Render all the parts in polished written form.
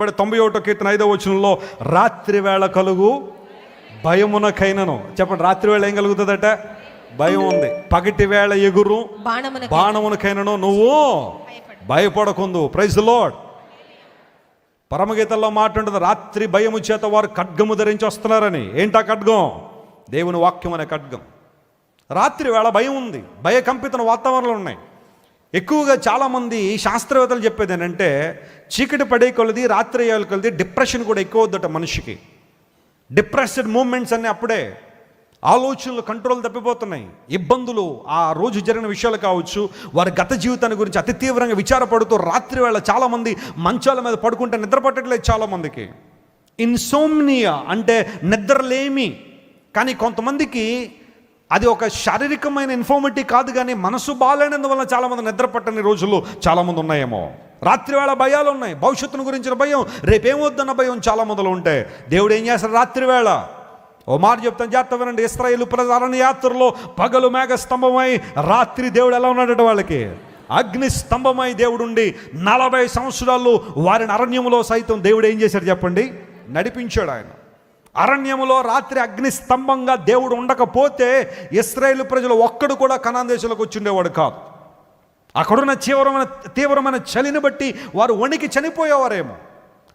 91 కీర్తన 5వ వచనంలో రాత్రి వేళ కలుగు భయమునకైనను, చెప్పండి, రాత్రి వేళ ఏం కలుగుతుందట? భయం ఉంది. పగటి వేళ ఎగురు బాణమునకైనను నువ్వు భయపడకుందు. Praise the Lord. పరమగీతల్లో మాట ఉంటుంది, రాత్రి భయము చేత వారు ఖడ్గము ధరించి వస్తున్నారని. ఏంటా ఖడ్గం? దేవుని వాక్యం అనే ఖడ్గం. రాత్రి వేళ భయం ఉంది, భయకంపిత వాతావరణాలు ఉన్నాయి. ఎక్కువగా చాలామంది శాస్త్రవేత్తలు చెప్పేది ఏంటంటే, చీకటి పడే కొలది, రాత్రి అయ్యే కొలది డిప్రెషన్ కూడా ఎక్కువ వద్దట మనిషికి. డిప్రెస్డ్ మూమెంట్స్ అన్నీ అప్పుడే. ఆలోచనలు కంట్రోల్ తప్పిపోతున్నాయి. ఇబ్బందులు, ఆ రోజు జరిగిన విషయాలు కావచ్చు, వారి గత జీవితాన్ని గురించి అతి తీవ్రంగా విచారపడుతూ రాత్రి వేళ చాలామంది మంచాల మీద పడుకుంటే నిద్ర పట్టట్లేదు చాలామందికి. ఇన్సోమ్నియా అంటే నిద్రలేమి. కానీ కొంతమందికి అది ఒక శారీరకమైన ఇన్ఫార్మిటీ కాదు, కానీ మనసు బాగాలేనందువల్ల చాలామంది నిద్ర పట్టని రోజులు చాలామంది ఉన్నాయేమో. రాత్రి వేళ భయాలు ఉన్నాయి, భవిష్యత్తును గురించిన భయం, రేపేమొద్దన్న భయం చాలామందిలో ఉంటే దేవుడు ఏం చేస్తాడు? రాత్రి వేళ ఓ మాట చెప్తాను, జాగ్రత్త వినండి. ఇశ్రాయేలు ప్రజల అరణ్య యాత్రలో పగలు మేఘ స్తంభమై, రాత్రి దేవుడు ఎలా ఉన్నాడట? వాళ్ళకి అగ్ని స్తంభమై దేవుడు ఉండి 40 సంవత్సరాలు వారిని అరణ్యములో సైతం దేవుడు ఏం చేశాడు చెప్పండి? నడిపించాడు. ఆయన అరణ్యములో రాత్రి అగ్ని స్తంభంగా దేవుడు ఉండకపోతే ఇశ్రాయేలు ప్రజలు ఒక్కడు కూడా కనాన్ దేశంలోకి వచ్చి ఉండేవాడు కాదు. అక్కడున్న తీవ్రమైన చలిని బట్టి వారు వణికి చనిపోయేవారేమో.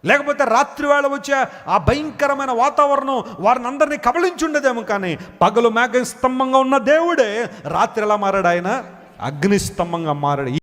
లేకపోతే రాత్రి వేళ వచ్చే ఆ భయంకరమైన వాతావరణం వారిని అందరినీ కబళించుండేదేమో. కానీ పగలు మేఘ స్తంభంగా ఉన్న దేవుడే రాత్రి ఎలా మారాడు? ఆయన అగ్ని స్తంభంగా మారాడు.